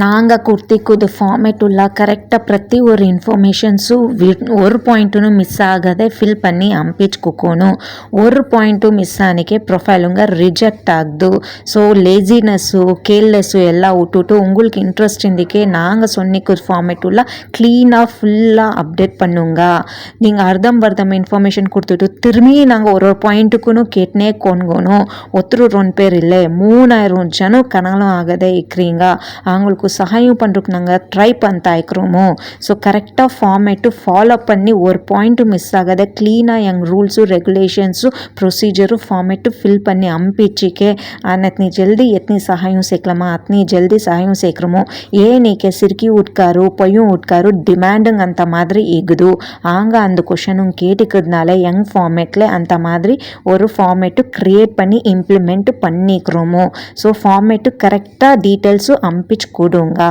நாங்கள் கொடுத்திக்குது ஃபார்மேட் உள்ள கரெக்டாக ಪ್ರತಿ ஒரு ಇನ್ಫಾರ್ಮೇಷನ್ಸು ஒரு ಪಾಯಿಂಟೂ ಮಿಸ್ ಆಗದೆ ಫಿಲ್ ಪನ್ನಿ ಅಂಪಿಚ್ಕೋನು ஒரு ಪಾಯಿಂಟು ಮಿಸ್ ಆನಿಕೆ ಪ್ರೊಫೈಲುಂಗ ರಿಜೆಕ್ಟ್ ಆಗ್ದು ஸோ லேசினஸ்ஸு கேர்லெஸ்ஸு எல்லாம் விட்டுட்டு உங்களுக்கு இன்ட்ரெஸ்ட் இருந்துக்கே நாங்கள் சொன்னிக்கு ஃபார்மேட் உள்ள க்ளீனாக ஃபுல்லாக அப்டேட் பண்ணுங்க. நீங்கள் அர்த்தம் இன்ஃபர்மேஷன் கொடுத்துட்டு திரும்பி நாங்கள் ஒரு பாயிண்ட்டுக்குன்னு கேட்டுனே கொண்கணும். ஒருத்தர் 2 பேர் இல்லை 3000 ஜனம் கனலும் ஆகதே இருக்கிறீங்க. அவங்களுக்கு சகாயம் பண்ணுறதுக்கு நாங்கள் ட்ரை பண்ணிட்டா இருக்கிறோமோ. ஸோ கரெக்டாக ஃபார்மேட்டு ஃபாலோ பண்ணி ஒரு பாயிண்ட்டும் மிஸ் ஆகாத க்ளீனாக எங்கள் rules regulations procedure format fill ಪನ್ನಿ ಅಂಪಿಚ್ಚಿಕೆ ಅತ್ನಿ ಜಲ್ದಿ ಎತ್ನಿ ಸಹಾಯ ಸೇಕ್ಲಮ್ಮ ಅತ್ನಿ ಜಲ್ದಿ ಸಹಾಯ ಸೇಕ್ರಮೋ ಏನಕ್ಕೆ ಸಿರ್ಕಿ ಉಟ್ಕಾರು ಪೊಯ್யும் உட்காரு டிமாண்டுங்க அந்த மாதிரி இகுது ஆங்க அந்த கொஷனும் கேட்டுக்கிறதுனால யங் ஃபார்மேட்டில் அந்த மாதிரி ஒரு ஃபார்மேட்டு க்ரியேட் பண்ணி இம்ப்ளிமெண்ட் பண்ணிக்கிறோமோ. ஸோ ஃபார்மேட்டு கரெக்டாக டீட்டெயில்ஸும் அம்பிச்சு கொடுங்க.